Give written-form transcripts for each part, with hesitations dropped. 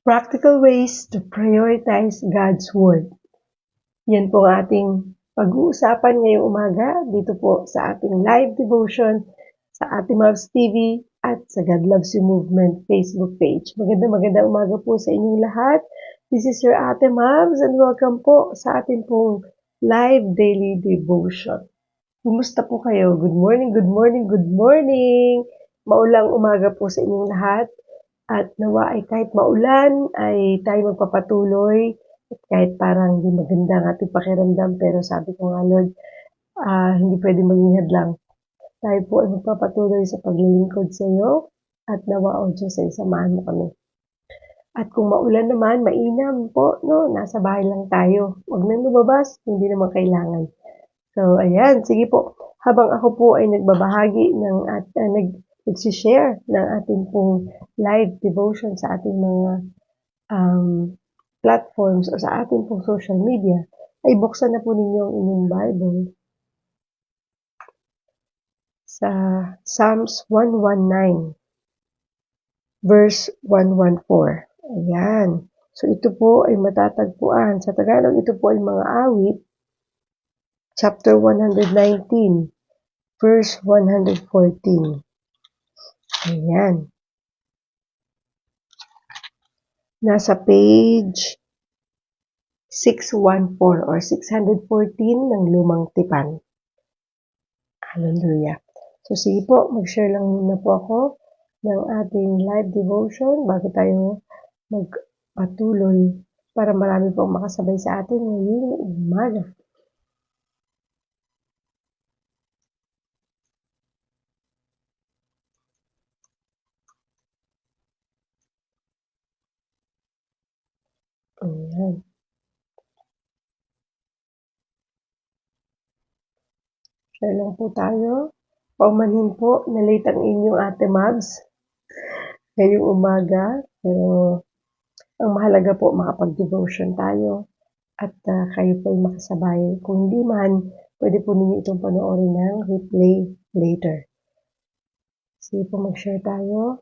Practical ways to prioritize God's Word. Yan po ang ating pag-uusapan ngayong umaga dito po sa ating live devotion sa Ate Mavs TV at sa God Loves You Movement Facebook page. Magandang umaga po sa inyong lahat. This is your Ate Mavs and welcome po sa ating pong live daily devotion. Kumusta po kayo? Good morning, good morning, good morning! Maulang umaga po sa inyong lahat. At nawa ay kahit maulan ay tayo magpapatuloy at kahit parang hindi maganda ang ating pakiramdam, pero sabi ko nga Lord, hindi pwede maging hadlang. Tayo po ay magpapatuloy sa paglilingkod sa iyo at nawa o Diyos ay samahan mo kami. At kung maulan naman, mainam po, no? Nasa bahay lang tayo. Huwag nang lumabas, hindi naman kailangan. So, ayan, sige po. Habang ako po ay nagbabahagi nagsishare ng ating pong live devotion sa ating mga platforms o sa ating pong social media, ay buksan na po ninyo ang inyong Bible sa Psalms 119, verse 114. Ayan. So, ito po ay matatagpuan. Sa Tagalog, ito po ay mga awit, chapter 119, verse 114. Ayan. Nasa page 614 or 614 ng Lumang Tipan. Hallelujah. So sige po, mag-share lang muna po ako ng ating live devotion bago tayo magpatuloy para marami pong makasabay sa atin ngayong umaga. Ayan. Share lang po tayo. Paumanhin po na late ang inyong Ate Mavs ngayong umaga. Pero ang mahalaga po makapag-devotion tayo at kayo po ay makasabay. Kung hindi man, pwede po ninyo itong panoorin ng replay later. Sige po, mag-share tayo.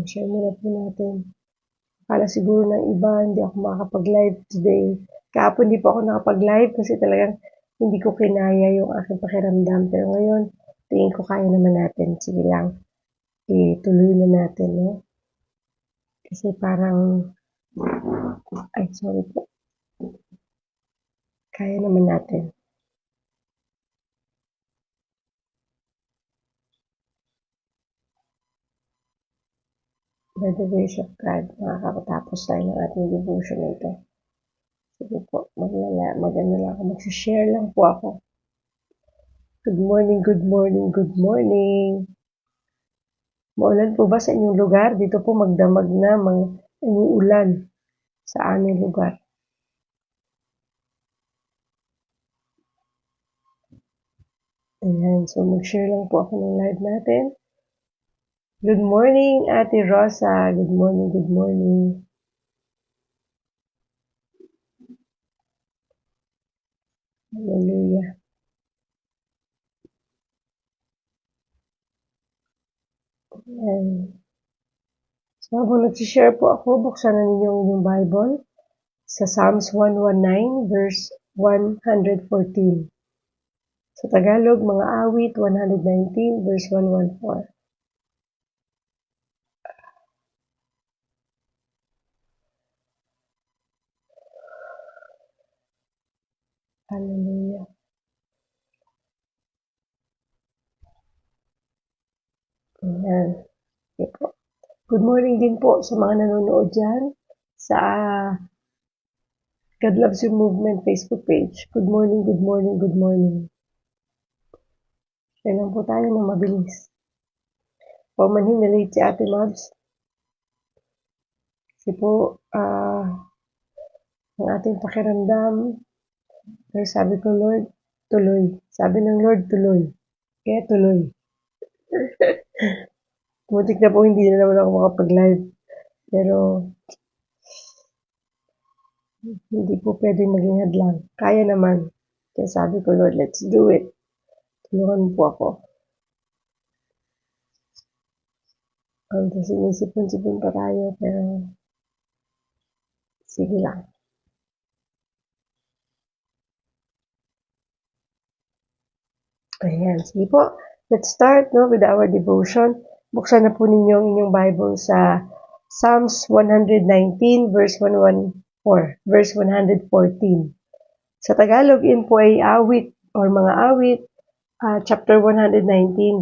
Share muna po natin. Akala siguro ng iba, hindi ako makakapag-live today. Kahapon hindi po ako nakapag-live kasi talagang hindi ko kinaya yung aking pakiramdam. Pero ngayon, tingin ko kaya naman natin. Sige lang, ituloy na natin. No? Kasi parang, sorry po. Kaya naman natin. By the grace of God, makakapatapos tayo ng ating devotion na ito. Sige po, mag-share lang po ako. Good morning, good morning, good morning. Maulan po ba sa inyong lugar? Dito po magdamag na umuulan sa aming lugar. Ayan, so mag-share lang po ako ng live natin. Good morning, Ate Rosa. Good morning, good morning. Hallelujah. Ayan. So, habang nagsishare po ako, buksan na ninyo yung Bible sa Psalms 119, verse 114. Sa Tagalog, mga awit, 119, verse 114. Hallelujah. Ayan. Okay po. Good morning din po sa mga nanonood dyan sa God Loves You Movement Facebook page. Good morning, good morning, good morning. Share lang po tayo ng mabilis. Paumanhin na late si Ate Mavs. Kasi po, ang ating pakiramdam, pero sabi ko, Lord, tuloy. Sabi ng Lord, tuloy. Kaya tuloy. Mutik na po, hindi na naman ako makapag-live. Pero, Hindi po pwedeng maging hadlang. Kaya naman. Kaya sabi ko, Lord, let's do it. Tulungan mo po ako. Although sinisipon-sipon pa tayo, pero sige lang. Ayan, sige po. Let's start with our devotion. Buksan na po ninyo ang inyong Bible sa Psalms 119 verse 114. Sa Tagalog, yun po ay awit or mga awit, chapter 119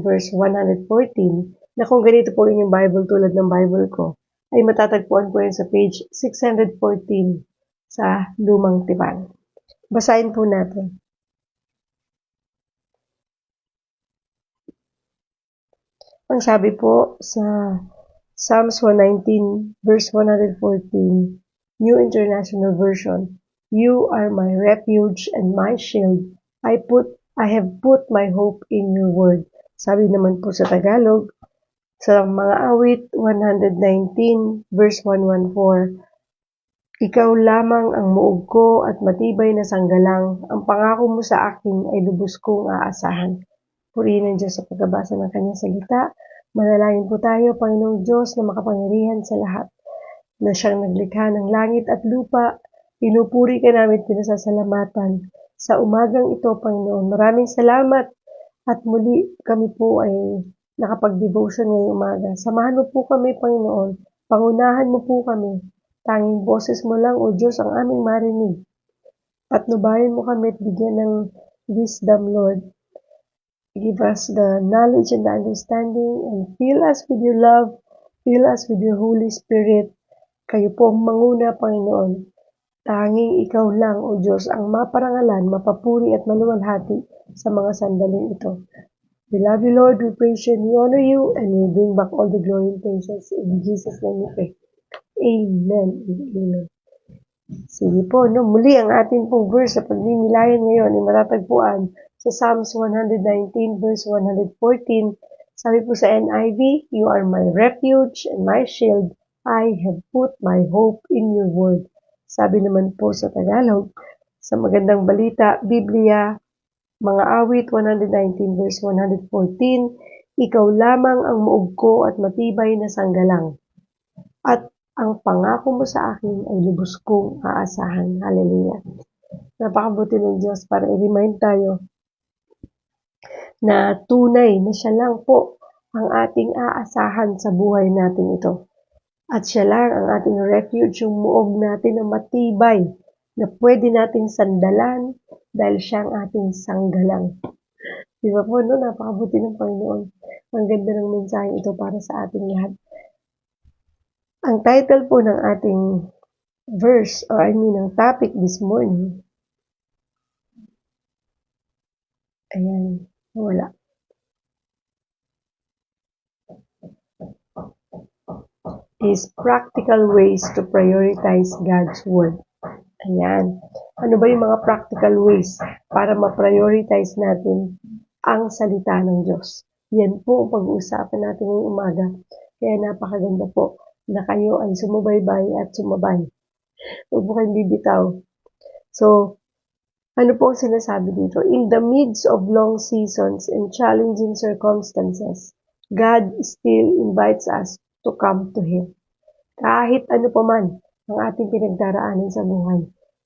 verse 114, na kung ganito po inyong Bible tulad ng Bible ko, ay matatagpuan po yun sa page 614 sa Lumang Tipan. Basahin po natin. Ang sabi po sa Psalms 119 verse 114, New International Version, You are my refuge and my shield. I have put my hope in your word. Sabi naman po sa Tagalog, sa mga awit 119 verse 114, Ikaw lamang ang muog ko at matibay na sanggalang. Ang pangako mo sa akin ay lubos kong aasahan. Purihin ng Diyos sa pagbabasa ng kanyang salita. Manalangin po tayo, Panginoong Diyos na makapangyarihan sa lahat, na siyang naglikha ng langit at lupa. Pinupuri ka namin, pinasasalamatan. Sa umagang ito, Panginoon, maraming salamat at muli kami po ay nakapag-devotion ngayong umaga. Samahan mo po kami, Panginoon. Pangunahan mo po kami. Tanging boses mo lang, O Diyos, ang aming marinig. Patnubayan mo kami at bigyan ng wisdom, Lord. Give us the knowledge and the understanding and fill us with your love, fill us with your Holy Spirit. Kayo po ang manguna, Panginoon. Tanging ikaw lang, O Diyos, ang maparangalan, mapapuri at maluwalhati sa mga sandaling ito. We love you, Lord, we praise you, and we honor you, and we bring back all the glory and praises. In Jesus' name we pray. Amen. Amen. Sige po, muli ang ating pong verse sa pagmimilayan ngayon ay matatagpuan sa Psalms 119 verse 114. Sabi po sa NIV, You are my refuge and my shield. I have put my hope in your word. Sabi naman po sa Tagalog, sa Magandang Balita, Biblia, mga awit 119 verse 114, Ikaw lamang ang muog ko at matibay na sanggalang. At ang pangako mo sa akin ay lubos kong aasahan. Hallelujah. Napakabuti ng Diyos para i-remind tayo na tunay na siya lang po ang ating aasahan sa buhay natin ito. At siya lang ang ating refuge, yung muog natin na matibay, na pwede nating sandalan dahil siya ang ating sanggalang. Di ba po, napakabuti ng Panginoon. Ang ganda ng mensahe ito para sa ating lahat. Ang title po ng ating verse, or ang topic this morning, ayan, wala. Is practical ways to prioritize God's Word. Ayan. Ano ba yung mga practical ways para ma-prioritize natin ang salita ng Diyos? Yan po ang pag-uusapan natin ngayong umaga. Kaya napakaganda po na kayo ay sumubaybay at sumabay. Huwag mo kayong bibitaw. So, ano po ang sinasabi dito? In the midst of long seasons and challenging circumstances, God still invites us to come to Him. Kahit ano pa man ang ating pinagdaraanan sa buhay,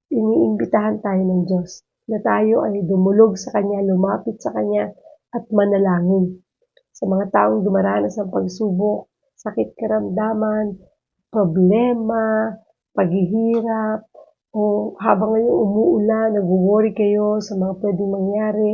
iniimbitahan tayo ng Diyos na tayo ay dumulog sa Kanya, lumapit sa Kanya at manalangin. Sa mga taong dumaranas ng pagsubok, sakit karamdaman, problema, paghihirap, o habang ngayon umuulan, nag-worry kayo sa mga pwedeng mangyari,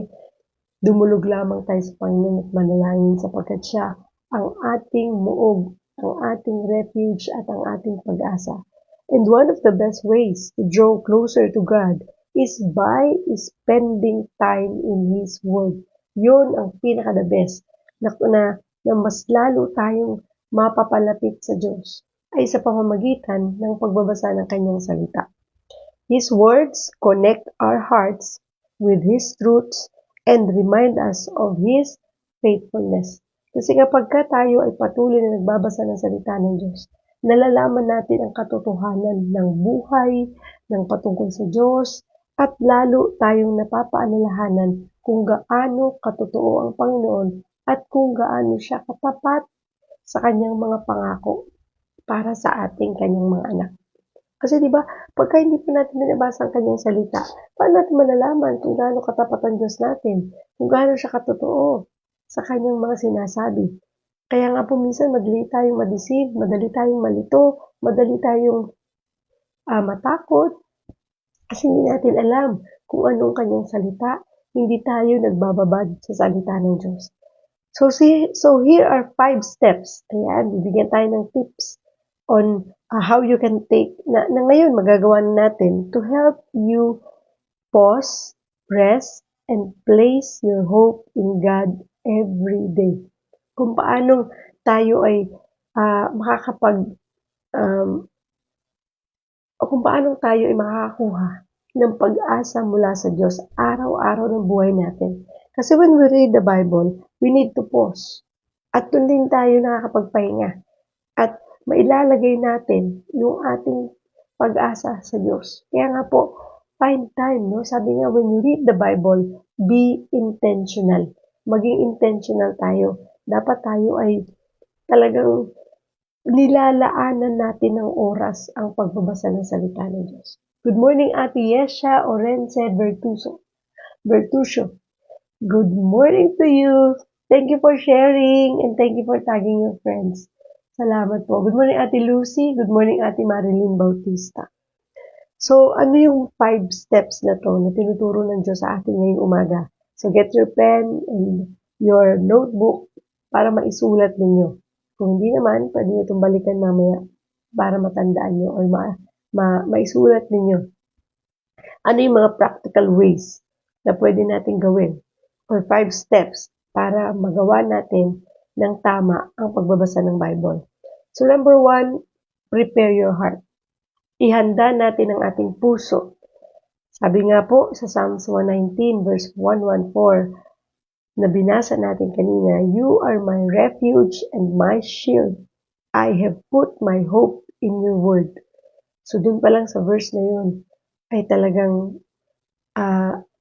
dumulog lamang tayo sa Panginoon at manalangin sapagkat siya ang ating muog, ang ating refuge at ang ating pag-asa. And one of the best ways to draw closer to God is by spending time in His Word. Yun ang pinaka-the best na mas lalo tayong mapapalapit sa Diyos ay sa pamamagitan ng pagbabasa ng Kanyang salita. His words connect our hearts with His truths and remind us of His faithfulness. Kasi kapag tayo ay patuloy na nagbabasa ng salita ng Diyos, nalalaman natin ang katotohanan ng buhay, ng patungkol sa Diyos, at lalo tayong napapaalalahanan kung gaano katotoo ang Panginoon at kung gaano siya katapat sa kanyang mga pangako para sa ating kanyang mga anak. Kasi di ba, pagka hindi pa natin binabasa ang kanyang salita, paano natin malalaman kung gaano katapat ang Diyos natin, kung gaano siya katotoo sa kanyang mga sinasabi. Kaya nga po minsan madali tayong ma-deceive, madali tayong malito, madali tayong matakot, kasi hindi natin alam kung anong kanyang salita, hindi tayo nagbababad sa salita ng Diyos. So here are 5 steps. Ayan, bibigyan tayo ng tips on how you can take, na ngayon magagawa natin to help you pause, rest, and place your hope in God every day. Kung paanong tayo ay kung paanong tayo ay makakakuha ng pag-asa mula sa Diyos araw-araw ng buhay natin. Kasi when we read the Bible, we need to pause. At doon din tayo nakakapagpahinga. At mailalagay natin yung ating pag-asa sa Diyos. Kaya nga po, find time, no? Sabi nga, when you read the Bible, be intentional. Maging intentional tayo. Dapat tayo ay talagang nilalaanan natin ng oras ang pagbabasa ng salita ng Diyos. Good morning, Ate Yesha Orense Bertucio. Good morning to you. Thank you for sharing and thank you for tagging your friends. Salamat po. Good morning, Ate Lucy. Good morning, Ate Marilyn Bautista. So, ano yung 5 steps na to na tinuturo ng Diyos sa atin ngayong umaga? So, get your pen and your notebook para maisulat ninyo. Kung hindi naman, pwede nyo itong balikan mamaya para matandaan nyo or maisulat ninyo. Ano yung mga practical ways na pwede natin gawin or 5 steps para magawa natin ng tama ang pagbabasa ng Bible. So number 1, prepare your heart. Ihanda natin ang ating puso. Sabi nga po sa Psalms 119 verse 114 na binasa natin kanina, you are my refuge and my shield. I have put my hope in your word. So dun pa lang sa verse na yun ay talagang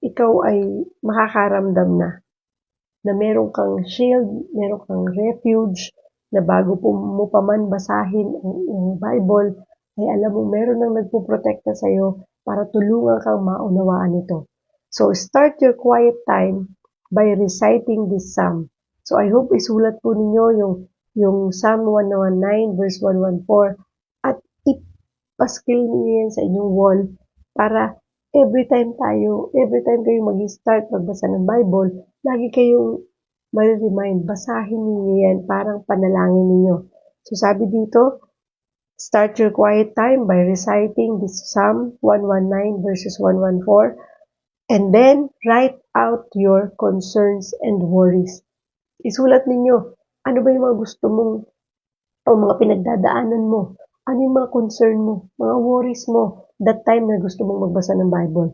ikaw ay makakaramdam na meron kang shield, meron kang refuge, na bago mo pa man basahin ang Bible, ay alam mo meron nang nagpuprotekta sa'yo para tulungan kang maunawaan ito. So start your quiet time by reciting this psalm. So I hope isulat po ninyo yung Psalm 119 verse 114 at ipaskil niyo yan sa inyong wall para every time kayo mag-start magbasa ng Bible, lagi kayong ma-remind, basahin niyo yan, parang panalangin niyo. So sabi dito, start your quiet time by reciting this Psalm 119 verses 114 and then write out your concerns and worries. Isulat ninyo, ano ba yung mga gusto mong o mga pinagdadaanan mo? Ano yung mga concern mo, mga worries mo that time na gusto mong magbasa ng Bible?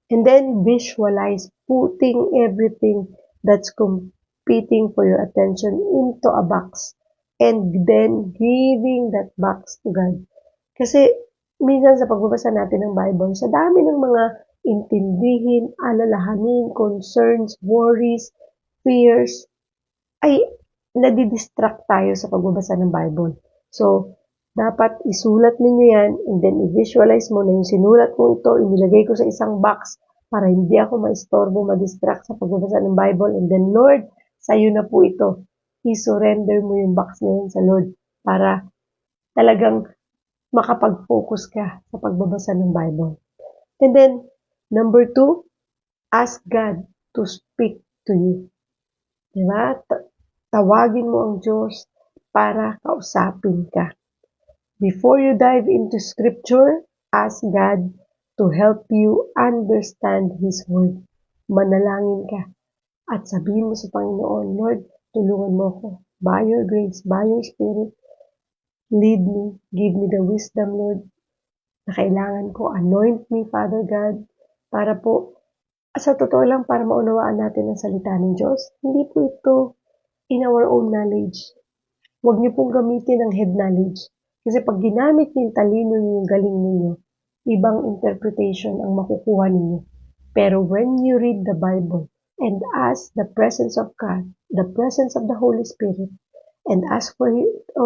And then visualize putting everything that's competing for your attention into a box and then giving that box to God. Kasi minsan sa pagbabasa natin ng Bible, sa dami ng mga intindihin, alalahanin, concerns, worries, fears, ay nadidistract tayo sa pagbabasa ng Bible. So, dapat isulat ninyo yan and then i-visualize mo na yung sinulat mo ito, inilagay ko sa isang box para hindi ako maistorbo, ma-distract sa pagbabasa ng Bible. And then, Lord, sa'yo na po ito. I-surrender mo yung box na yun sa Lord para talagang makapag-focus ka sa pagbabasa ng Bible. And then, number 2, ask God to speak to you. Diba? Tawagin mo ang Diyos para kausapin ka. Before you dive into scripture, ask God to help you understand His word. Manalangin ka at sabihin mo sa Panginoon, Lord, tulungan mo ako. By your grace, by your spirit, lead me, give me the wisdom, Lord, na kailangan ko. Anoint me, Father God, para po, sa totoo lang, para maunawaan natin ang salita ng Diyos. Hindi po ito in our own knowledge. Huwag niyo pong gamitin ang head knowledge. Kasi pag ginamit niyo yung talino niyo, yung galing ninyo, ibang interpretation ang makukuha ninyo. Pero when you read the Bible and ask the presence of God, the presence of the Holy Spirit, and ask for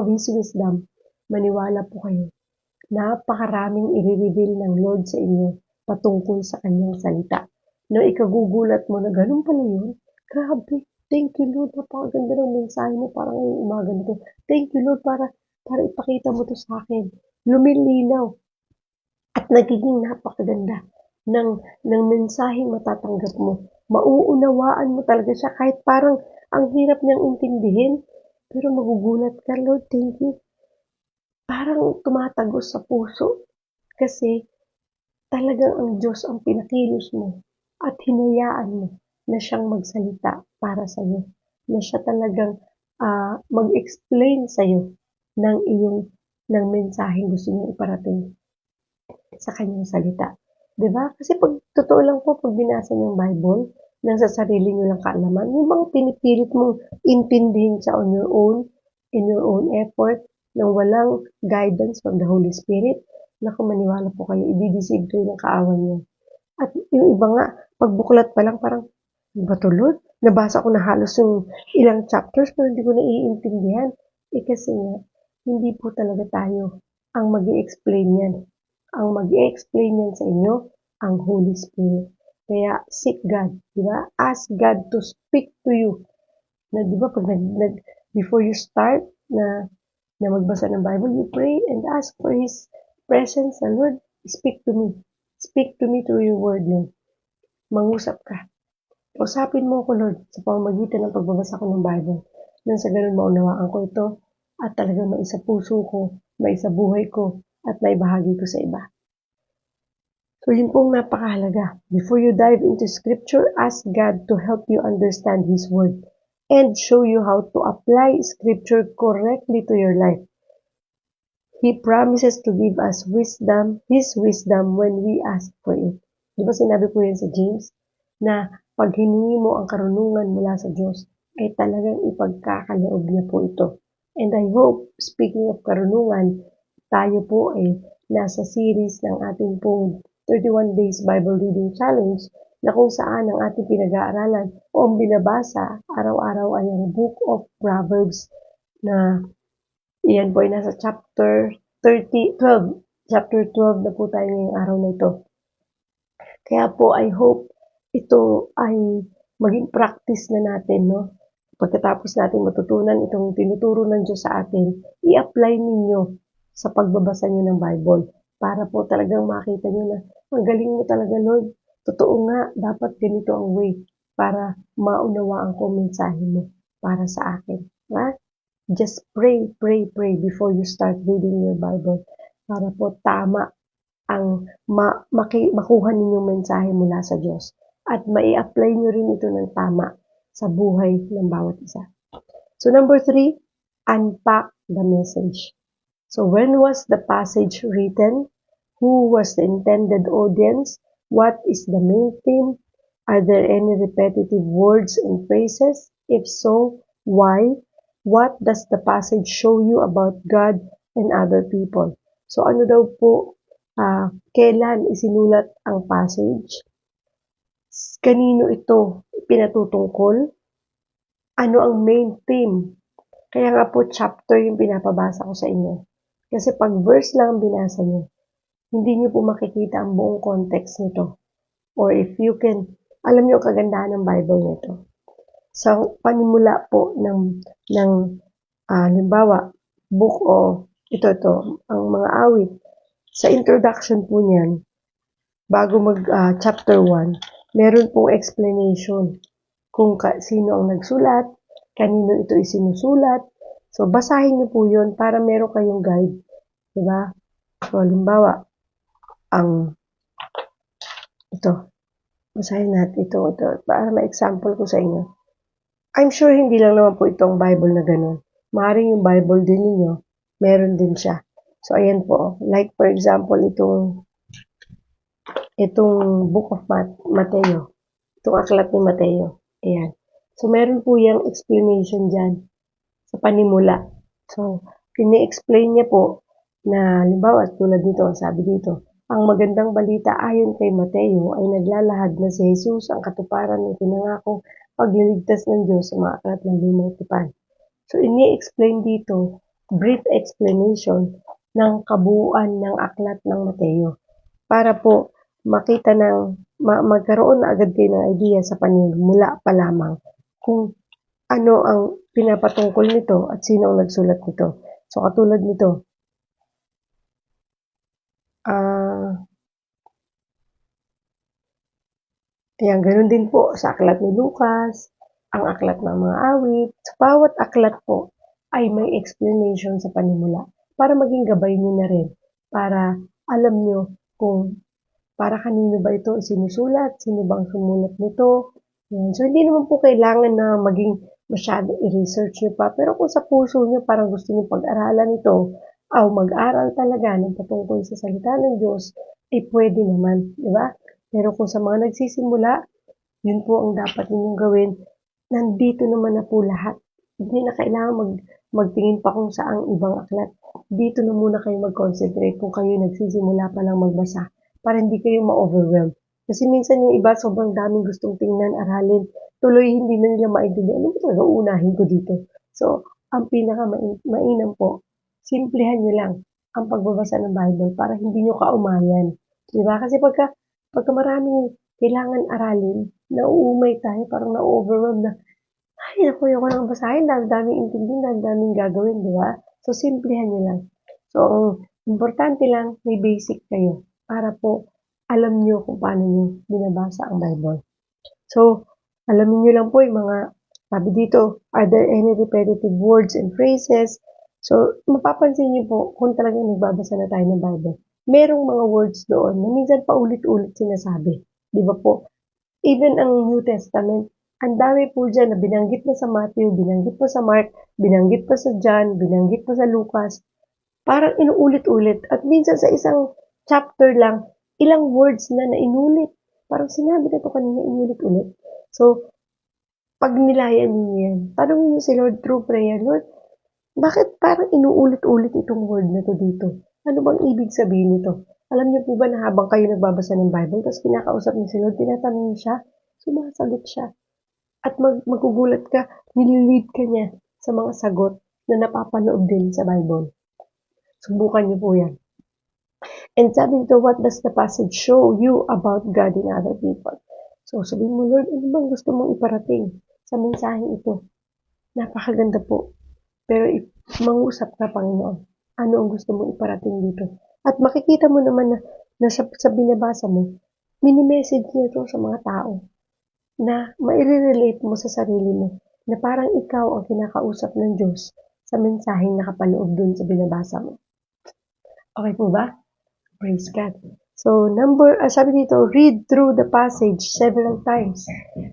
His wisdom, maniwala po kayo. Napakaraming i-reveal ng Lord sa inyo patungkol sa kanyang salita. No, ikagugulat mo na ganun pala yun. Grabe. Thank you, Lord. Napakaganda ng mensahe mo para ngayong umaga nito. Thank you, Lord, para ipakita mo to sa akin. Lumilinaw at nagiging napakaganda ng mensaheng matatanggap mo. Mauunawaan mo talaga siya kahit parang ang hirap niyang intindihin. Pero magugulat ka, Lord, thank you. Parang tumatagos sa puso kasi talagang ang Diyos ang pinakilos mo at hinayaan mo na siyang magsalita para sa iyo, na siya talagang mag-explain sa iyo ng mensaheng gusto niyang iparating sa kanyang salita. 'Di ba? Kasi pag totoo lang po, pag binasa niyo yung Bible, nang sa sarili niyo lang kaalaman, yung mga pinipilit mong intindihin siya on your own, in your own effort, nang walang guidance from the Holy Spirit, naku, maniwala po kayo, i-deceive kayo ng kaaway niyo. At yung iba nga, pagbuklat pa lang parang, ano ba to, Lord? Nabasa ko na halos yung ilang chapters pero hindi ko naiintindihan. Kasi nga, hindi po talaga tayo ang mag-i-explain yan. Ang mag-i-explain yan sa inyo, ang Holy Spirit. Kaya seek God, di ba? Ask God to speak to you. Na di ba pag before you start na magbasa ng Bible, you pray and ask for His presence. And Lord, speak to me. Speak to me through your word, Lord. Mangusap ka. Usapin mo ko, Lord, sa pamamagitan ng pagbabasa ko ng Bible. Nang sa ganun maunawaan ko ito at talagang maisa puso ko, maisa buhay ko, at maibahagi ko sa iba. So yun pong napakahalaga. Before you dive into scripture, ask God to help you understand His word and show you how to apply scripture correctly to your life. He promises to give us wisdom, His wisdom when we ask for it. Di ba sinabi po yan sa James? Na pag hiningi mo ang karunungan mula sa Diyos, ay talagang ipagkakaloob niya po ito. And I hope, speaking of karunungan, tayo po ay nasa series ng ating pong 31 Days Bible Reading Challenge na kung saan ang ating pinag-aaralan o ang binabasa araw-araw ay ang Book of Proverbs na iyan po ay nasa chapter 12. Chapter 12 na po tayo ngayong araw na ito. Kaya po I hope ito ay maging practice na natin, no? Pagkatapos natin matutunan itong tinuturo ng Diyos sa atin, i-apply ninyo sa pagbabasa nyo ng Bible para po talagang makita nyo na ang galing mo talaga, Lord. Totoo nga, dapat ganito ang way para maunawaan ko mensahe mo para sa akin. Ha? Just pray, pray, pray before you start reading your Bible para po tama ang makuha ninyong mensahe mula sa Diyos at mai-apply nyo rin ito ng tama sa buhay ng bawat isa. So number 3, unpack the message. So when was the passage written? Who was the intended audience? What is the main theme? Are there any repetitive words and phrases? If so, why? What does the passage show you about God and other people? So ano daw po, kailan isinulat ang passage? Kanino ito pinatutungkol? Ano ang main theme? Kaya nga po chapter yung pinapabasa ko sa inyo. Kasi pag verse lang ang binasa nyo, hindi nyo po makikita ang buong context nito. Or if you can, alam nyo ang kagandahan ng Bible nito. Sa panimula po ng halimbawa, book o ito, ang mga awit. Sa introduction po niyan, bago mag chapter 1, meron pong explanation kung sino ang nagsulat, kanino ito isinusulat. So, basahin niyo po yun para meron kayong guide. Diba? So, halimbawa, basahin natin ito para ma-example ko sa inyo. I'm sure hindi lang naman po itong Bible na ganun. Maaaring yung Bible din ninyo, meron din siya. So, ayan po. Like, for example, itong Book of Mateo. Itong aklat ni Mateo. Ayan. So, meron po yung explanation dyan sa panimula. So, ini-explain niya po na halimbawa tulad nito, sabi dito, ang magandang balita ayon kay Mateo ay naglalahad na si Jesus ang katuparan ng pinangakong pagliligtas ng Diyos sa mga aklat ng Lumang Tipan. So, ini-explain dito, brief explanation ng kabuuan ng aklat ng Mateo para po makita magkaroon na agad kayo ng idea sa panimula pa lamang kung ano ang pinapatungkol nito at sino ang nagsulat nito. So, katulad nito, ayan, ganun din po sa aklat ni Lucas, ang aklat ng mga awit. Sa bawat aklat po ay may explanation sa panimula para maging gabay nyo na rin, para alam nyo kung para kanino ba ito sinusulat, sino bang sumulat nito. Yan. So, hindi naman po kailangan na maging masyado i-research nyo pa. Pero kung sa puso nyo parang gusto nyo pag-aralan ito, o mag-aral talaga ng patungkol sa salita ng Diyos, ay pwede naman, di ba? Pero kung sa mga nagsisimula, yun po ang dapat ninyong gawin. Nandito naman na po lahat. Hindi na kailangan magtingin pa kung saang ibang aklat. Dito na muna kayo mag-concentrate kung kayo nagsisimula pa lang magbasa para hindi kayo ma-overwhelm. Kasi minsan yung iba sobrang daming gustong tingnan, aralin, tuloy hindi na nila maintindihan. Ano ba talaga uunahin ko dito? So, ang pinaka-mainam po, simplihan nyo lang ang pagbabasa ng Bible para hindi nyo kaumayan. Diba? Kasi pagka maraming kailangan aralin, nauumay tayo, parang na-overwhelm na, ay, naku, ayoko nang basahin, daming intindihin, daming gagawin, di ba? So, simplihan nyo lang. So, ang importante lang, may basic kayo para po alam nyo kung paano nyo binabasa ang Bible. So, alamin nyo lang po yung mga, sabi dito, are there any repetitive words and phrases? So, mapapansin nyo po kung talagang nagbabasa na tayo ng Bible. Merong mga words doon na minsan paulit-ulit sinasabi. Di ba po? Even ang New Testament, ang dami po dyan na binanggit na sa Matthew, binanggit pa sa Mark, binanggit pa sa John, binanggit pa sa Lucas. Parang inuulit-ulit. At minsan sa isang chapter lang, ilang words na inulit. Parang sinabi na ito kanina, inulit-ulit. So, pag nilayan niyo yan, tanongin niyo si Lord through prayer, Lord, bakit parang inuulit-ulit itong word na to dito? Ano bang ibig sabihin nito? Alam niyo po ba na habang kayo nagbabasa ng Bible, tapos kinakausap niyo si Lord, tinatanong niyo siya, sumasagot siya. At magugulat ka, nililid ka niya sa mga sagot na napapanood din sa Bible. Subukan niyo po yan. And sabi nito, what does the passage show you about God and other people? So, sabihin mo, Lord, ano bang gusto mong iparating sa mensaheng ito? Napakaganda po. Pero mangusap ka, Panginoon. Ano ang gusto mong iparating dito? At makikita mo naman na sa binabasa mo, mini-message niya ito sa mga tao na maire-relate mo sa sarili mo na parang ikaw ang kinakausap ng Diyos sa mensaheng nakapaloob dun sa binabasa mo. Okay po ba? Praise God. So, sabi dito, read through the passage several times.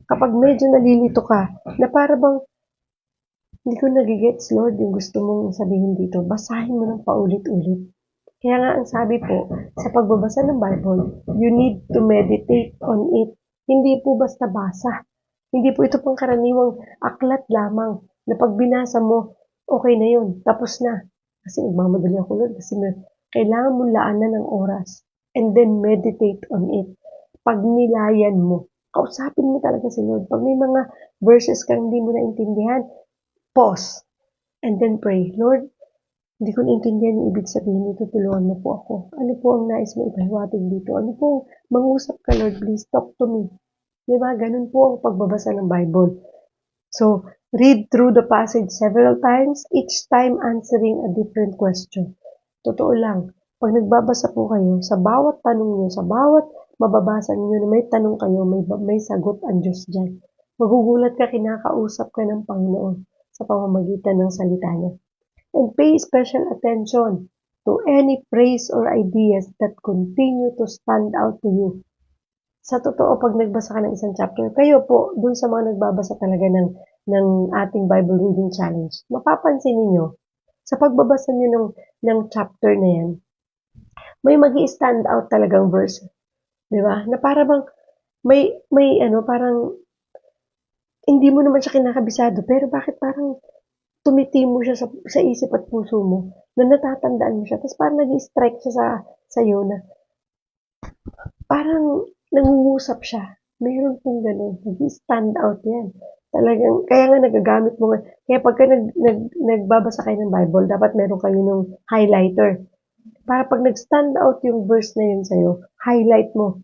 Kapag medyo nalilito ka, na para bang hindi ko nagigets, Lord, yung gusto mong sabihin dito, basahin mo ng paulit-ulit. Kaya nga ang sabi po, sa pagbabasa ng Bible, you need to meditate on it. Hindi po basta basa. Hindi po ito pangkaraniwang aklat lamang na pag binasa mo, okay na yun, tapos na. Kasi nagmamadali ako, Lord, kasi kailangan mo laanan ng oras and then meditate on it. Pag nilayan mo, kausapin mo talaga si Lord. Pag may mga verses kang hindi mo naintindihan, pause, and then pray, Lord, hindi ko naintindihan yung ibig sabihin nito, tulungan mo po ako. Ano po ang nais mo ipahiwatig dito? Ano po, mangusap ka, Lord, please talk to me. Diba? Ganun po ang pagbabasa ng Bible. So, read through the passage several times, each time answering a different question. Totoo lang, pag nagbabasa po kayo, sa bawat tanong nyo, sa bawat mababasa niyo na may tanong kayo, may sagot ang Diyos dyan. Magugulat ka, kinakausap ka ng Panginoon sa pamamagitan ng salita niya. And pay special attention to any phrase or ideas that continue to stand out to you. Sa totoo, pag nagbasa ka ng isang chapter, kayo po, dun sa mga nagbabasa talaga ng ating Bible Reading Challenge, mapapansin niyo sa pagbabasa niyo ng chapter na yan, may magi-stand out talagang verse. Di ba? Na para bang, parang, hindi mo naman siya kinakabisado, pero bakit parang tumitimo siya sa isip at puso mo na natatandaan mo siya. Tapos parang nag-strike siya sa'yo na parang nangungusap siya. Meron pong ganun. Nag-stand out yan. Talagang, kaya nga nagagamit mo nga. Kaya pagka nagbabasa kayo ng Bible, dapat meron kayo ng highlighter. Para pag nag-stand out yung verse na yun sa'yo, highlight mo.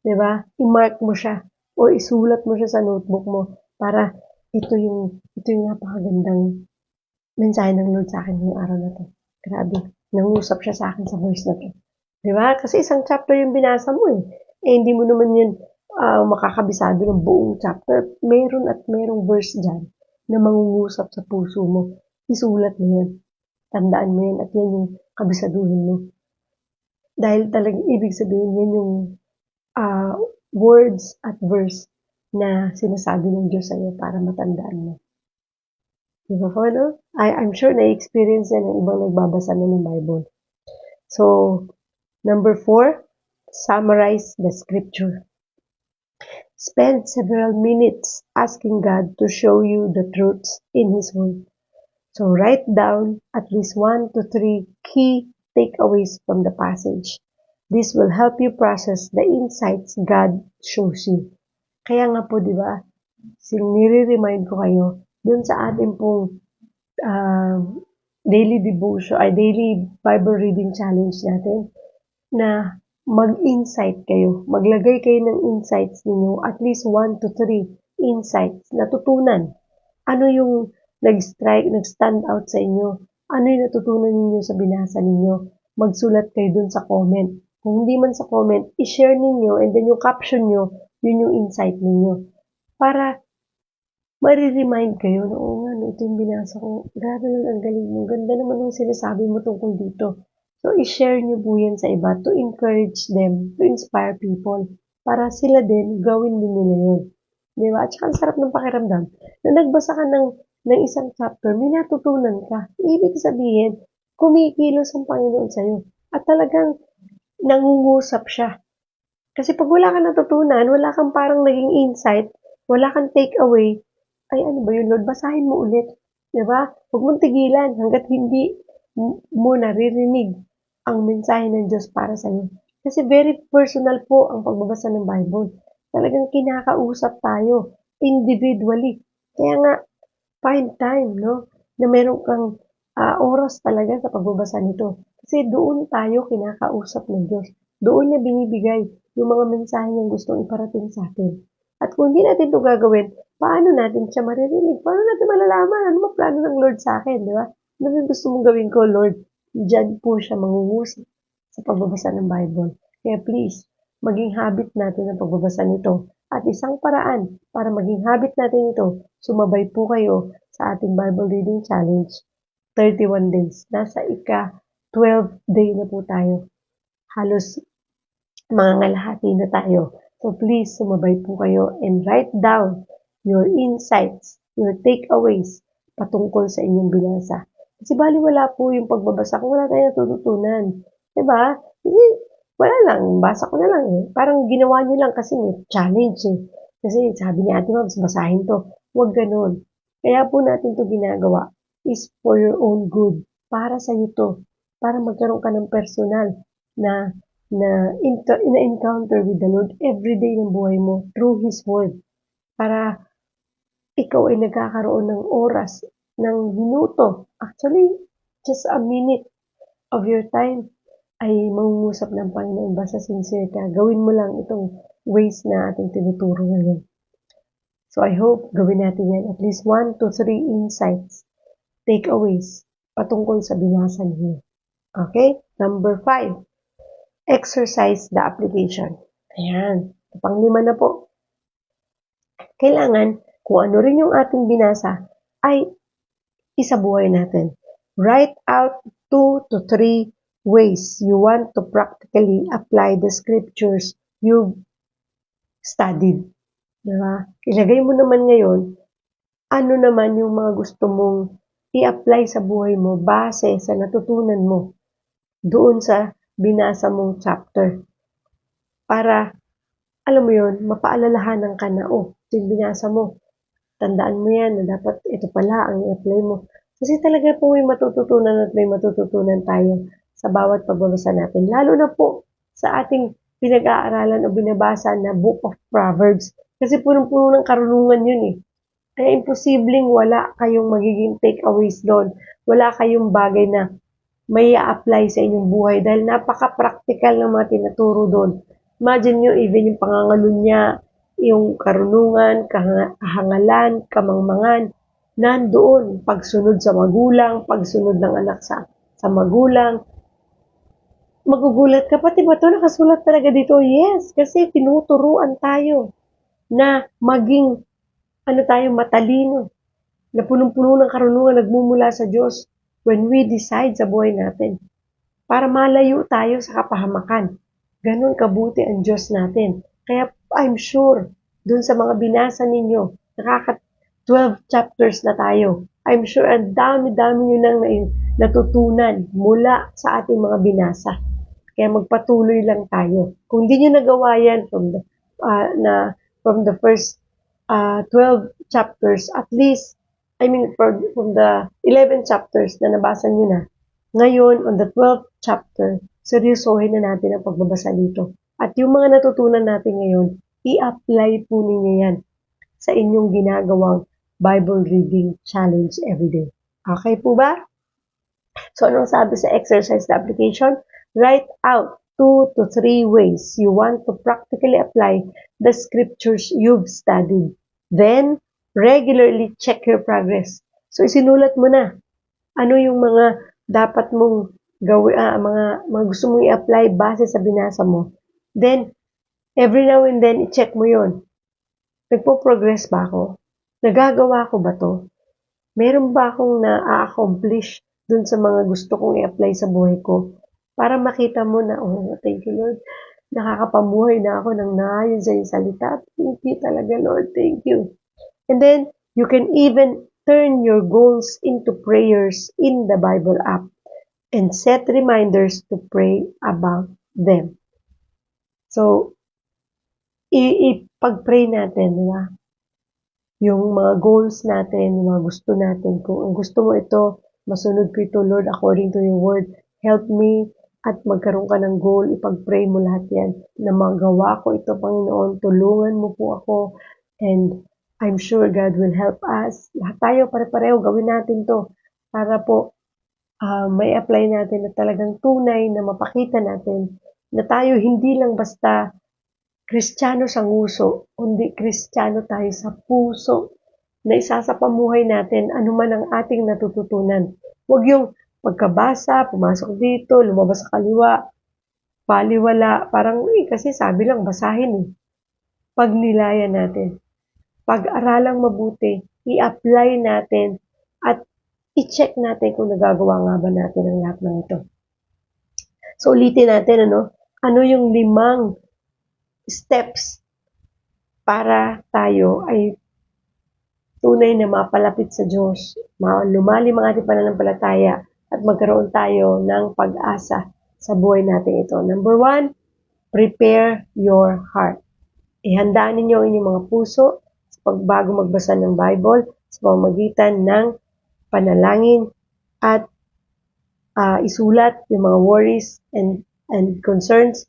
Diba? I-mark mo siya. O isulat mo siya sa notebook mo. Para ito yung napakagandang mensahe ng Lord sa akin ngayong araw na to. Grabe. Nangusap siya sa akin sa verse na to. Diba? Kasi isang chapter yung binasa mo eh. Hindi mo naman yun makakabisado ng buong chapter. Meron at merong verse dyan na mangungusap sa puso mo. Isulat mo yan. Tandaan mo yan at yan yung kabisaduhin mo. Dahil talagang ibig sabihin yan yung words at verse na sinasabi ng Diyos sa'yo para matandaan mo. Diba po, no? I'm sure na-experience yan ng ibang nagbabasa na ng Bible. So, number 4, summarize the scripture. Spend several minutes asking God to show you the truths in His Word. So write down at least 1 to 3 key takeaways from the passage. This will help you process the insights God shows you. Kaya nga po, di ba, nire-remind ko kayo dun sa ating pong daily devotion, daily Bible reading challenge natin na mag-insight kayo. Maglagay kayo ng insights ninyo, at least 1 to 3 insights, natutunan. Ano yung nag-stand out sa inyo? Ano yung natutunan ninyo sa binasa ninyo? Magsulat kayo dun sa comment. Kung hindi man sa comment, i-share ninyo and then yung caption nyo, yun yung insight ninyo. Para ma-remind kayo na, oo nga, ito yung binasa ko. Grabe lang, ang galing mo. Ganda naman ang sinasabi mo tungkol dito. So, i-share nyo po yan sa iba to encourage them, to inspire people, para sila din, gawin din nila yun. Di ba? At saka ang sarap ng pakiramdam na nagbasa ka ng isang chapter, may natutunan ka. Ibig sabihin, kumikilos ang Panginoon sa'yo. At talagang nangungusap siya. Kasi pag wala kang natutunan, wala kang parang naging insight, wala kang takeaway, ay ano ba yun, Lord? Basahin mo ulit. Di ba? Huwag mong tigilan hanggat hindi mo naririnig ang mensahe ng Diyos para sa iyo. Kasi very personal po ang pagbabasa ng Bible. Talagang kinakausap tayo individually. Kaya nga, find time, no? Na meron kang oras talaga sa pagbabasa nito. Kasi doon tayo kinakausap ng Diyos. Doon niya binibigay yung mga mensahe niyang gustong iparating sa atin. At kung hindi natin ito gagawin, paano natin siya maririnig? Paano natin malalaman? Ano ba plano ng Lord sa akin, di ba? Ano yung gusto mong gawin ko, Lord? Diyan po siya mangungusap sa pagbabasa ng Bible. Kaya please, maging habit natin ang pagbabasa nito. At isang paraan para maging habit natin ito, sumabay po kayo sa ating Bible Reading Challenge, 31 days. Nasa ika-12 day na po tayo. Halos mga ngalahati na tayo. So please, sumabay po kayo and write down your insights, your takeaways patungkol sa inyong binasa. Kasi baliwala po yung pagbabasa kung wala tayong natututunan. Diba? Kasi wala lang, basa ko na lang eh. Parang ginawa nyo lang kasi may challenge eh. Kasi sabi ni Ate Mabs, basahin to. Huwag ganun. Kaya po natin to ginagawa is for your own good. Para sa iyo to. Para magkaroon ka ng personal na encounter with the Lord everyday ng buhay mo through His Word. Para ikaw ay nagkakaroon ng oras, ng minuto, actually, just a minute of your time ay mangungusap ng Panginoon. Basta sincere ka, gawin mo lang itong ways na ating tinuturo ngayon. So I hope gawin natin yan at least 1 to 3 insights, takeaways patungkol sa binasa ninyo. Okay? Number 5. Exercise the application. Ayan. Pang-5 na po. Kailangan, kung ano rin yung ating binasa, ay isabuhay natin. Write out 2 to 3 ways you want to practically apply the scriptures you've studied. Diba? Ilagay mo naman ngayon, ano naman yung mga gusto mong i-apply sa buhay mo base sa natutunan mo doon sa binasa mong chapter. Para, alam mo yun, mapaalalahanan ka na, yung binasa mo. Tandaan mo yan na dapat ito pala ang i-apply mo Kasi talaga po may matututunan at may matututunan tayo sa bawat pagbabasa natin. Lalo na po sa ating pinag-aaralan o binabasa na Book of Proverbs. Kasi punong-puno ng karunungan yun eh. Kaya imposibleng wala kayong magiging takeaways doon. Wala kayong bagay na may apply sa inyong buhay dahil napaka-practical ng mga tinuturo doon. Imagine nyo, even yung pangangalunya, yung karunungan, kahangalan, kamangmangan, nandoon. Pagsunod sa magulang, pagsunod ng anak sa magulang. Magugulat ka, pati ba ito nakasulat talaga dito? Yes, kasi tinuturuan tayo na maging tayo matalino, na punong-puno ng karunungan nagmumula sa Diyos when we decide sa buhay natin para malayo tayo sa kapahamakan. Ganon kabuti ang Diyos natin. Kaya I'm sure, dun sa mga binasa ninyo, 12 chapters na tayo. I'm sure ang dami-dami nyo nang natutunan mula sa ating mga binasa. Kaya magpatuloy lang tayo. Kung di nyo nagawa yan from the first 12 chapters, at least, from the 11 chapters na nabasa nyo na, ngayon, on the 12th chapter, seryosohin na natin ang pagbabasa dito. At yung mga natutunan natin ngayon, i-apply po ninyo yan sa inyong ginagawang Bible reading challenge everyday. Okay po ba? So, anong sabi sa exercise na application? Write out 2 to 3 ways you want to practically apply the scriptures you've studied. Then, regularly check your progress. So, isinulat mo na. Ano yung mga dapat mong gawin, mga gusto mong i-apply base sa binasa mo. Then, every now and then, i-check mo yon. Nagpo-progress ba ako? Nagagawa ko ba to? Meron ba akong na-accomplish dun sa mga gusto kong i-apply sa buhay ko? Para makita mo na, oh, thank you Lord, nakakapamuhay na ako ng naayon sa iyong salita. Thank you talaga Lord, thank you. And then, you can even turn your goals into prayers in the Bible app and set reminders to pray about them. So, ipag-pray natin, di ba? Yung mga goals natin, mga gusto natin. Kung ang gusto mo ito, masunod ko ito, Lord, according to your word. Help me at magkaroon ka ng goal. Ipag-pray mo lahat yan na magawa ko ito, Panginoon. Tulungan mo po ako. And I'm sure God will help us. Lahat tayo pare-pareho, gawin natin to para po may apply natin na talagang tunay na mapakita natin na tayo hindi lang basta Kristiyano sa nguso, kundi Kristiyano tayo sa puso na isa sa pamuhay natin anuman ang ating natututunan. Huwag yung pagkabasa, pumasok dito, lumabas sa kaliwa, paliwala, parang kasi sabi lang basahin eh. Pagnilayan natin. Pag-aralang mabuti, i-apply natin at i-check natin kung nagagawa nga ba natin ang lahat ng ito. So ulitin natin, ano yung 5 steps para tayo ay tunay na mapalapit sa Diyos, lumalim ang ating pananampalataya at magkaroon tayo ng pag-asa sa buhay natin ito. Number 1, prepare your heart. Ihanda ninyo ang inyong mga puso bago magbasa ng Bible sa pamamagitan ng panalangin at isulat yung mga worries and concerns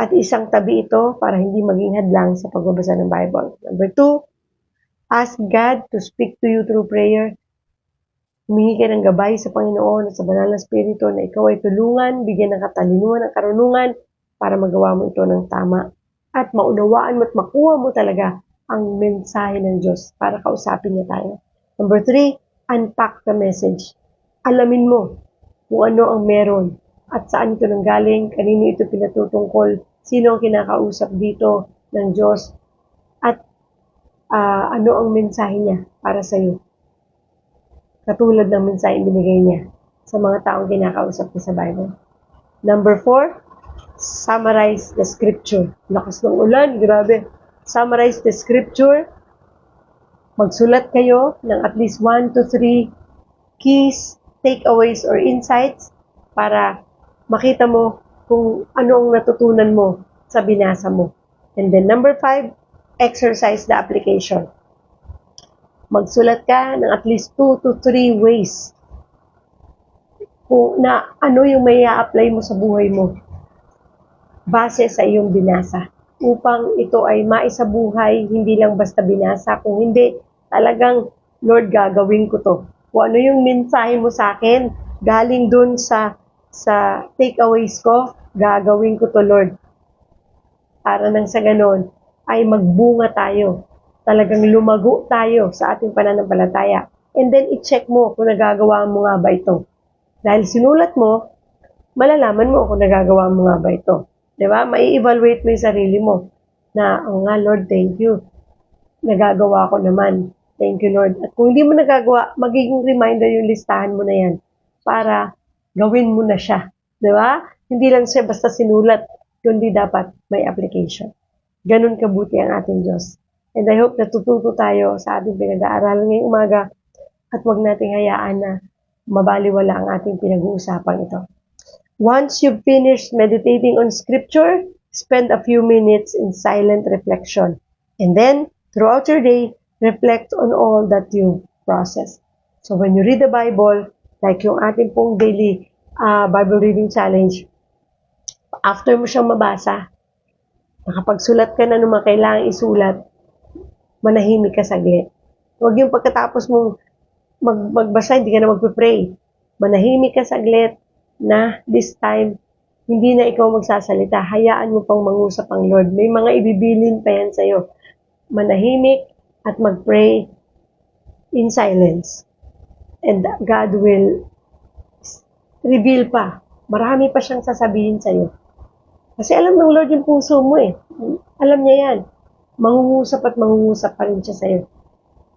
at isang tabi ito para hindi maging hadlang sa pagbabasa ng Bible. Number 2, ask God to speak to you through prayer. Humingi ka ng gabay sa Panginoon at sa Banal na Espiritu na ikaw ay tulungan, bigyan ng katalinuhan at karunungan para magawa mo ito ng tama at maunawaan mo at makuha mo talaga ang mensahe ng Diyos para kausapin niya tayo. Number 3, unpack the message. Alamin mo kung ano ang meron at saan ito nanggaling, kanino ito pinatutungkol, sino ang kinakausap dito ng Diyos, at ano ang mensahe niya para sa iyo. Katulad ng mensahe binigay niya sa mga taong kinakausap niya sa Bible. Number 4, summarize the scripture. Lakas ng ulan, grabe. Summarize the scripture. Magsulat kayo ng at least 1 to 3 keys, takeaways, or insights para makita mo kung ano ang natutunan mo sa binasa mo. And then number 5, exercise the application. Magsulat ka ng at least 2 to 3 ways kung na ano yung may apply mo sa buhay mo base sa iyong binasa upang ito ay maisabuhay, hindi lang basta binasa. Kung hindi, talagang, Lord, gagawin ko to. Kung ano yung mensahe mo sa akin, galing dun sa takeaways ko, gagawin ko to, Lord. Para nang sa ganon, ay magbunga tayo. Talagang lumago tayo sa ating pananampalataya. And then, i-check mo kung nagagawa mo nga ba ito. Dahil sinulat mo, malalaman mo kung nagagawa mo nga ba ito. Diba? Mai-evaluate mo yung sarili mo na, oh nga Lord, thank you. Nagagawa ko naman. Thank you Lord. At kung hindi mo nagagawa, magiging reminder yung listahan mo na yan para gawin mo na siya. Diba? Hindi lang siya basta sinulat, kundi dapat may application. Ganun kabuti ang ating Diyos. And I hope natututo tayo sa ating pinag-aaralan ngayong umaga at huwag nating hayaan na mabaliwala ang ating pinag-uusapan ito. Once you've finished meditating on scripture, spend a few minutes in silent reflection. And then, throughout your day, reflect on all that you've processed. So when you read the Bible, like yung ating pong daily Bible reading challenge, after mo siyang mabasa, nakapagsulat ka na ng mga kailangang isulat, manahimik ka saglit. Huwag yung pagkatapos mong magbasa, hindi ka na magpe-pray. Manahimik ka saglit, na this time, hindi na ikaw magsasalita. Hayaan mo pang mangusap ang Lord. May mga ibibilin pa yan sa'yo. Manahimik at mag-pray in silence. And God will reveal pa. Marami pa siyang sasabihin sa'yo. Kasi alam ng Lord yung puso mo eh. Alam niya yan. Mangungusap at mangungusap pa rin siya sa'yo.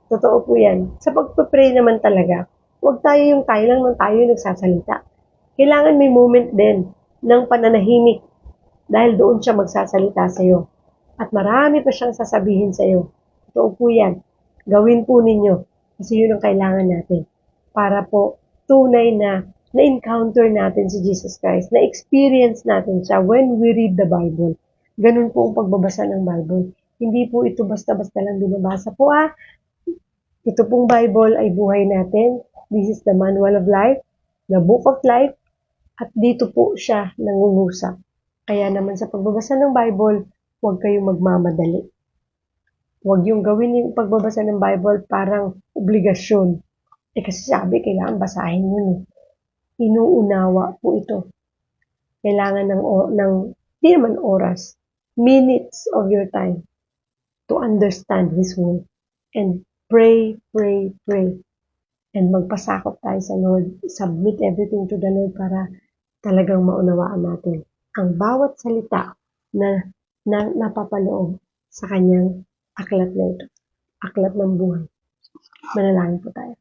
Totoo po yan. Sa pagpapray naman talaga, huwag tayo yung tayo lang ng tayo yung nagsasalita. Kailangan may moment din ng pananahimik dahil doon siya magsasalita sa iyo. At marami pa siyang sasabihin sa iyo. Totoo po yan. Gawin po ninyo kasi yun ang kailangan natin para po tunay na na-encounter natin si Jesus Christ, na-experience natin siya when we read the Bible. Ganun po ang pagbabasa ng Bible. Hindi po ito basta-basta lang binabasa po Ito pong Bible ay buhay natin. This is the manual of life, the book of life, at dito po siya nangungusap. Kaya naman sa pagbabasa ng Bible, huwag kayong magmamadali. Huwag yung gawin yung pagbabasa ng Bible parang obligasyon. Kasi sabi, kailangan basahin yun eh. Inuunawa po ito. Kailangan di naman oras, minutes of your time to understand His word. And pray, pray, pray. And magpasakop tayo sa Lord. Submit everything to the Lord para talagang maunawaan natin ang bawat salita na napapaloob sa kanyang aklat na ito. Aklat ng buhay. Manalangin po tayo.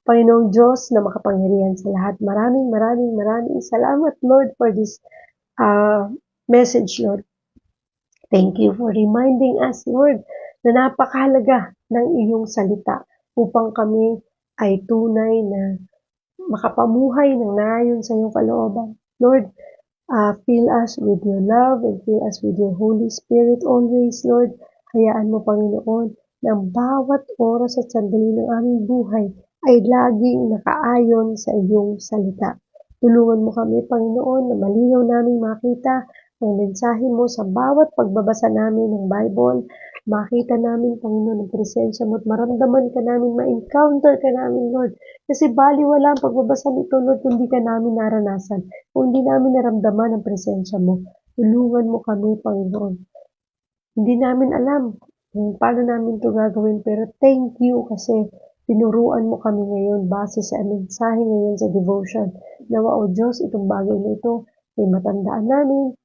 Panginoong Diyos na makapangyarihan sa lahat, maraming salamat, Lord, for this message, Lord. Thank you for reminding us, Lord, na napakahalaga ng iyong salita upang kami ay tunay na makapamuhay ng naayon sa iyong kalooban. Lord, fill us with your love and fill us with your Holy Spirit always, Lord. Hayaan mo, Panginoon, na ang bawat oras at sandali ng aming buhay ay laging nakaayon sa iyong salita. Tulungan mo kami, Panginoon, na malinaw naming makita ang mensahe mo sa bawat pagbabasa namin ng Bible. Makita namin, Panginoon, ang presensya mo at maramdaman ka namin, ma-encounter ka namin, Lord. Kasi baliwala ang pagbabasa nito, Lord, kung di ka namin naranasan, kung hindi namin naramdaman ang presensya mo. Tulungan mo kami, Panginoon. Hindi namin alam kung paano namin ito gagawin, pero thank you kasi tinuruan mo kami ngayon base sa mensahe ngayon sa devotion. Nawa, O Diyos, itong bagay na ito ay matandaan namin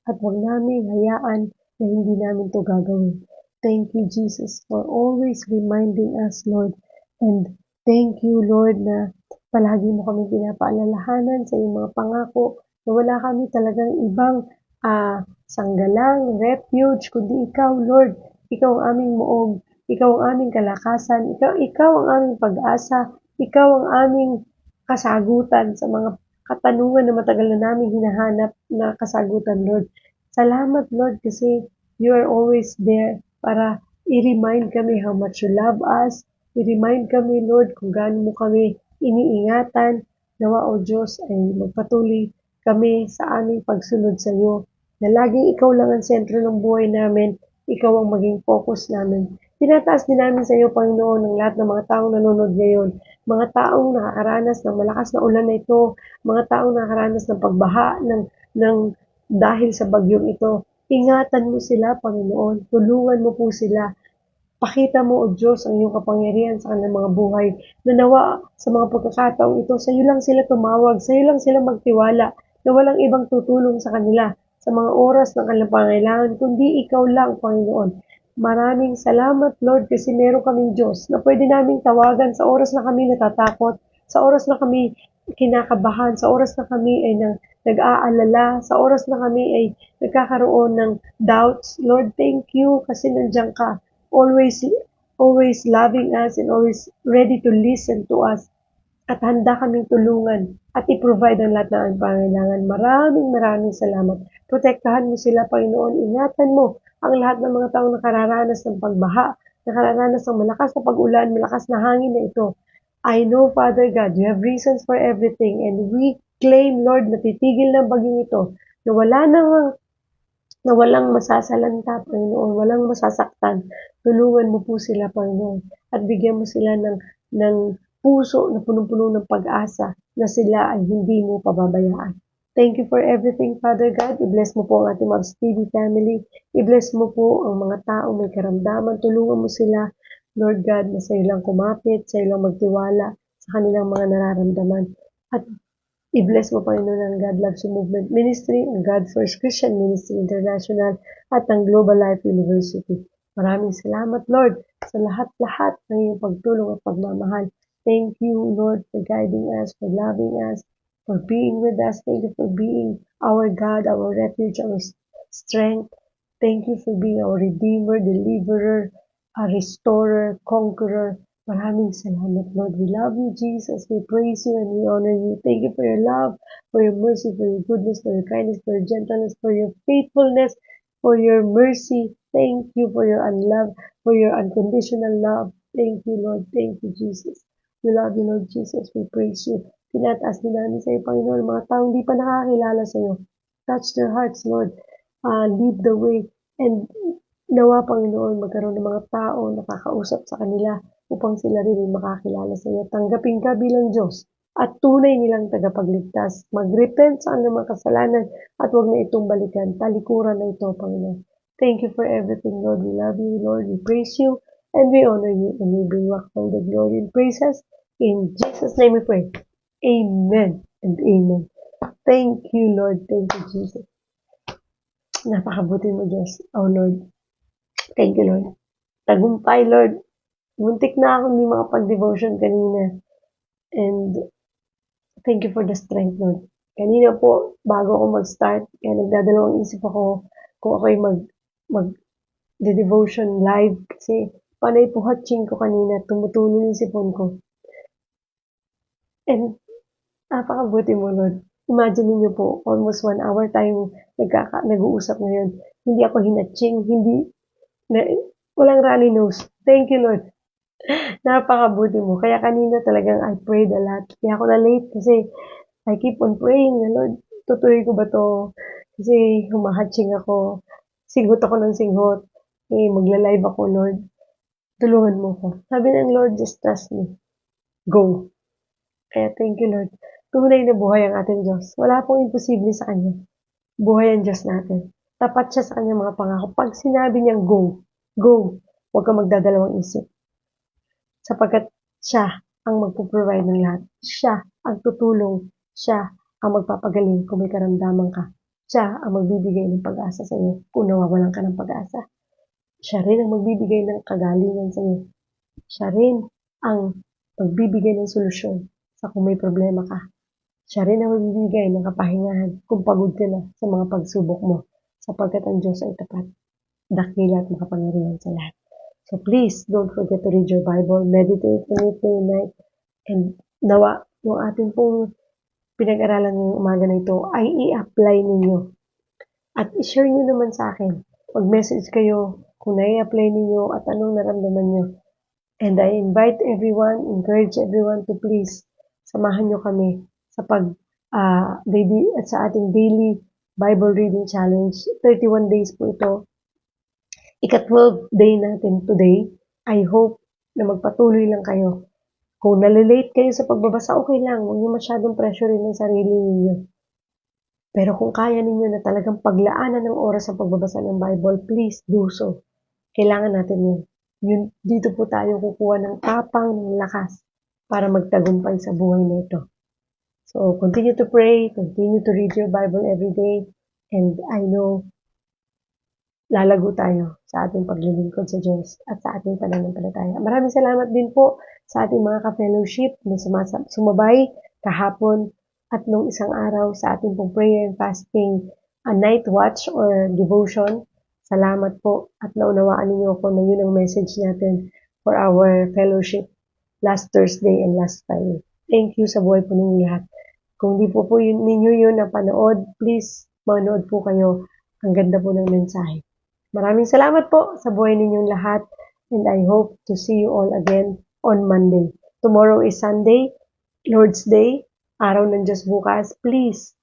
at huwag namin hayaan na hindi namin ito gagawin. Thank you, Jesus, for always reminding us, Lord. And thank you, Lord, na palagi mo kami pinapaalalahanan sa iyong mga pangako na wala kami talagang ibang sanggalang, refuge, kundi ikaw, Lord. Ikaw ang aming muog, ikaw ang aming kalakasan, ikaw ang aming pag-asa, ikaw ang aming kasagutan sa mga katanungan na matagal na namin hinahanap na kasagutan, Lord. Salamat, Lord, kasi you are always there para i-remind kami how much you love us, I-remind kami, Lord, kung gaano mo kami iniingatan. Nawa, O Diyos, ay magpatuloy kami sa aming pagsunod sa iyo, na laging ikaw lang ang sentro ng buhay namin, ikaw ang maging focus namin. Tinataas din namin sa iyo, Panginoon, ang lahat ng mga taong nanonood ngayon, mga taong nakakaranas ng malakas na ulan na ito, mga taong nakakaranas ng pagbaha, ng dahil sa bagyong ito. Ingatan mo sila, Panginoon. Tulungan mo po sila. Pakita mo, O Diyos, ang iyong kapangyarihan sa kanilang mga buhay. Na nawa sa mga pagkakataong ito, sa iyo lang sila tumawag, sa iyo lang sila magtiwala, na walang ibang tutulong sa kanila sa mga oras ng kanilang pangailangan, kundi ikaw lang, Panginoon. Maraming salamat, Lord, kasi meron kaming Diyos na pwede naming tawagan sa oras na kami natatakot, sa oras na kami kinakabahan, sa oras na kami ay nag-aalala, sa oras na kami ay nagkakaroon ng doubts. Lord, thank you kasi nandiyan ka, always always loving us and always ready to listen to us, at handa kaming tulungan at i-provide ang lahat ng aming pangailangan. Maraming salamat. Protektahan mo sila, Panginoon. Ingatan mo ang lahat ng mga taong nakararanas ng pagbaha, nakararanas ng malakas na pag-ulan, malakas na hangin na ito. I know, Father God, you have reasons for everything, and we claim, Lord, na titigil na bagyong ito, na walang masasalanta, Panginoon, walang masasaktan. Tulungan mo po sila, Panginoon, at bigyan mo sila ng puso na punong-puno ng pag-asa na sila ay hindi mo pababayaan. Thank you for everything, Father God. I-bless mo po ang ating Mavs TV family. I-bless mo po ang mga tao may karamdaman. Tulungan mo sila, Lord God, na sa iyo lang kumapit, sa iyo lang magtiwala sa kanilang mga nararamdaman. At i-bless mo, Panginoon, ang God Loves You Movement Ministry, ang God First Christian Ministry International, at ang Global Life University. Maraming salamat, Lord, sa lahat-lahat ng iyong pagtulong at pagmamahal. Thank you, Lord, for guiding us, for loving us, for being with us. Thank you for being our God, our refuge, our strength. Thank you for being our Redeemer, Deliverer, a Restorer, Conqueror. Maraming salamat, Lord. We love you, Jesus. We praise you and we honor you. Thank you for your love, for your mercy, for your goodness, for your kindness, for your gentleness, for your faithfulness, for your mercy. Thank you for your unlove, for your unconditional love. Thank you, Lord. Thank you, Jesus. We love you, Lord Jesus. We praise you. Tinataas din namin sa iyo, Panginoon, mga taong di pa nakakilala sa iyo. Touch their hearts, Lord. Lead the way. And nawa, Panginoon, magkaroon ng mga tao nakakausap sa kanila upang sila rin makakilala sa iyo. Tanggapin ka bilang Diyos at tunay nilang tagapagligtas. Mag-repent sa anumang mga kasalanan at huwag na itong balikan. Talikuran na ito, Panginoon. Thank you for everything, Lord. We love you, Lord. We praise you and we honor you and we bring back all the glory and praises. In Jesus' name we pray. Amen and amen. Thank you, Lord. Thank you, Jesus. Napakabuti mo, Diyos. Oh, Lord. Thank you, Lord. Tagumpay, Lord. Muntik na akong hindi makapag-devotion kanina. And thank you for the strength, Lord. Kanina po, bago ako mag-start, kaya nagdadalawang isip ako kung ako'y mag-devotion live. Kasi panay po hatching ko kanina, tumutulo yung sipon ko. And napakabuti mo, Lord. Imagine niyo po, almost 1 hour tayong nag-uusap ngayon. Hindi ako hinatching, walang runny nose. Thank you, Lord. Napakabuti mo. Kaya kanina talagang I prayed a lot. Kaya ako na late kasi I keep on praying na, Lord, tutuloy ko ba to? Kasi humahatching ako. Singhot ako ng singhot. Magla-live ako, Lord. Tulungan mo ko. Sabi ng Lord, just trust me. Go. Kaya thank you, Lord. Tunay na buhay ang ating Diyos. Wala pong imposible sa Kanya. Buhay ang Diyos natin. Tapat siya sa Kanyang mga pangako. Pag sinabi niyang go, go. Huwag kang magdadalawang isip. Sapagkat siya ang magpo-provide ng lahat. Siya ang tutulong. Siya ang magpapagaling kung may karamdaman ka. Siya ang magbibigay ng pag-asa sa iyo kung nawawalan ka ng pag-asa. Siya rin ang magbibigay ng kagalingan sa iyo. Siya rin ang magbibigay ng solusyon sa kung may problema ka. Siya rin ang magbibigay ng kapahingahan kung pagod ka na sa mga pagsubok mo, sapagkat ang Diyos ay tapat, dakila at makapangyarihan sa lahat. So please, don't forget to read your Bible, meditate on it day and night, and nawa, yung ating pong pinag-aralan ngayong umaga na ito ay i-apply ninyo. At i-share nyo naman sa akin. Mag-message kayo kung nai-apply ninyo at anong naramdaman nyo. And I invite everyone, encourage everyone to please samahan nyo kami sa sa ating daily Bible reading challenge. 31 days po ito. Ika-12 day natin today. I hope na magpatuloy lang kayo. Kung nalilate kayo sa pagbabasa, okay lang. Huwag niyo masyadong pressurein ang sarili ninyo. Pero kung kaya ninyo na talagang paglaanan ng oras sa pagbabasa ng Bible, please do so. Kailangan natin yun. Dito po tayo kukuha ng tapang, ng lakas para magtagumpay sa buhay na ito. So, continue to pray, continue to read your Bible every day, and I know lalago tayo sa ating paglilingkod sa Diyos at sa ating pananampalataya. Maraming salamat din po sa ating mga ka-fellowship na sumabay kahapon at nung isang araw sa ating pong prayer and fasting, a night watch or devotion. Salamat po at naunawaan ninyo ako na yun ang message natin for our fellowship last Thursday and last Friday. Thank you sa buhay po ninyo lahat. Kung di po ninyo yun napanood, please manood po kayo. Ang ganda po ng mensahe. Maraming salamat po sa buhay ninyong lahat and I hope to see you all again on Monday. Tomorrow is Sunday, Lord's Day, araw ng Diyos bukas. Please,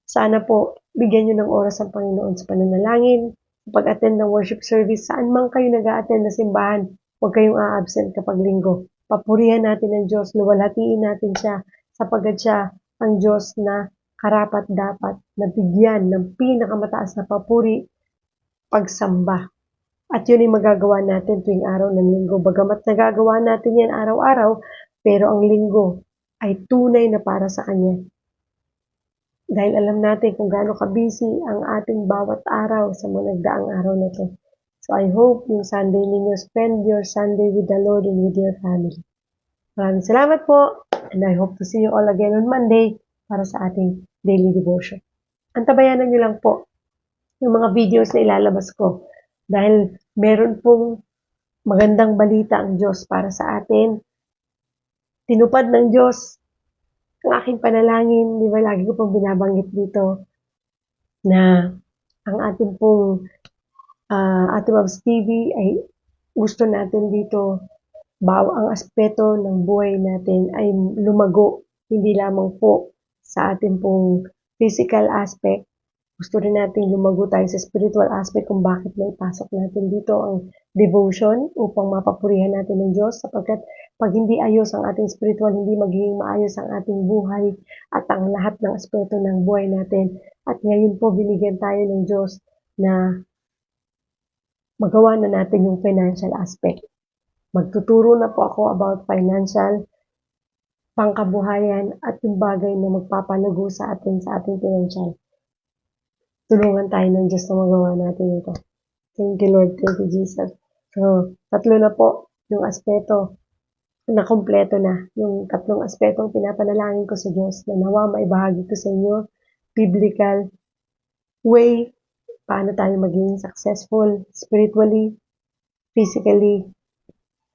sana po bigyan nyo ng oras ang Panginoon sa pananalangin, sa pag-attend ng worship service, saan man kayo nag-a-attend na simbahan, huwag kayong a-absent kapag linggo. Papurihan natin ang Diyos, luwalhatiin natin siya, sapagkat siya ang Diyos na karapat-dapat na bigyan ng pinakamataas na papuri, pagsamba. At yun ay magagawa natin tuwing araw ng linggo. Bagamat nagagawa natin yan araw-araw, pero ang linggo ay tunay na para sa Kanya. Dahil alam natin kung gaano ka-busy ang ating bawat araw sa mga nagdaang araw na to. So I hope yung Sunday ninyo, spend your Sunday with the Lord and with your family. Maraming salamat po, and I hope to see you all again on Monday para sa ating daily devotion. Antabayanan nyo lang po yung mga videos na ilalabas ko dahil meron pong magandang balita ang Diyos para sa atin. Tinupad ng Diyos ang aking panalangin, di ba lagi ko pong binabanggit dito na ang ating pong Ate Mavs TV ay gusto natin dito ang aspeto ng buhay natin ay lumago, hindi lamang po sa ating pong physical aspect. Gusto rin natin lumago tayo sa spiritual aspect kung bakit naipasok natin dito ang devotion upang mapapurihan natin ng Diyos sapagkat pag hindi ayos ang ating spiritual, hindi magiging maayos ang ating buhay at ang lahat ng aspeto ng buhay natin. At ngayon po binigyan tayo ng Diyos na magawa na natin yung financial aspect. Magtuturo na po ako about financial, pangkabuhayan at yung bagay na magpapalago sa ating financial. Tulungan tayo ng Diyos na magawa natin ito. Thank you, Lord. Thank you, Jesus. So, tatlo na po yung aspeto na kompleto na. Yung tatlong aspetong pinapanalangin ko sa Diyos na nawa maibahagi ko sa inyo. Biblical way, paano tayo maging successful spiritually, physically,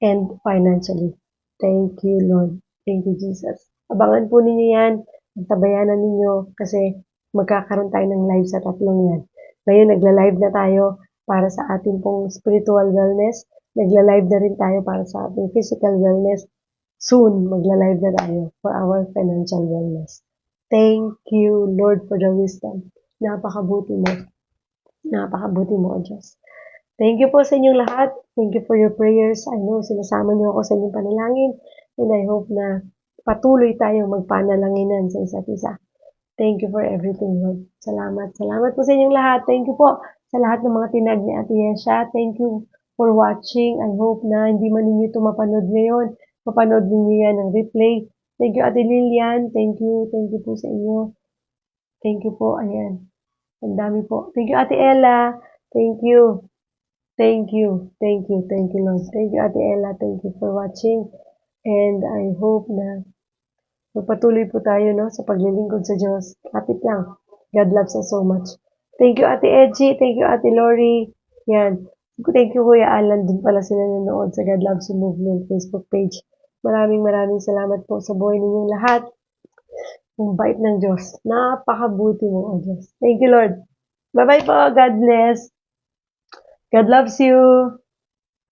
and financially. Thank you, Lord. Thank you, Jesus. Abangan po ninyo yan. Tabayanan ninyo kasi magkakaroon tayo ng live sa tatlong yan. Ngayon, nagla-live na tayo para sa ating pong spiritual wellness. Nagla-live na rin tayo para sa ating physical wellness. Soon, magla-live na tayo for our financial wellness. Thank you, Lord, for the wisdom. Napakabuti mo. Napakabuti mo, O Diyos. Thank you po sa inyong lahat. Thank you for your prayers. I know, sinasama niyo ako sa inyong panalangin. And I hope na patuloy tayong magpanalanginan sa isa't isa. Thank you for everything, Lord. Salamat. Salamat po sa inyong lahat. Thank you po sa lahat ng mga tinag ni Ate Yesha. Thank you for watching. I hope na hindi man ninyo ito mapanood ngayon. Mapanood ninyo yan ng replay. Thank you, Ate Lilian. Thank you. Thank you po sa inyo. Thank you po. Ayan. Ang dami po. Thank you, Ate Ella. Thank you. Thank you. Thank you. Thank you, Lord. Thank you, Ate Ella. Thank you for watching. And I hope na magpatuloy po tayo sa paglilingkod sa Diyos. Kapit lang. God loves us so much. Thank you, Ate Edgy. Thank you, Ate Lori. Yan. Thank you, Kuya Alan. Din pala sila nanonood sa God Loves You Movement Facebook page. Maraming salamat po sa buhay ninyong lahat. Ang bait ng Diyos. Napakabuti mo, O Diyos. Thank you, Lord. Bye-bye po. God bless. God loves you.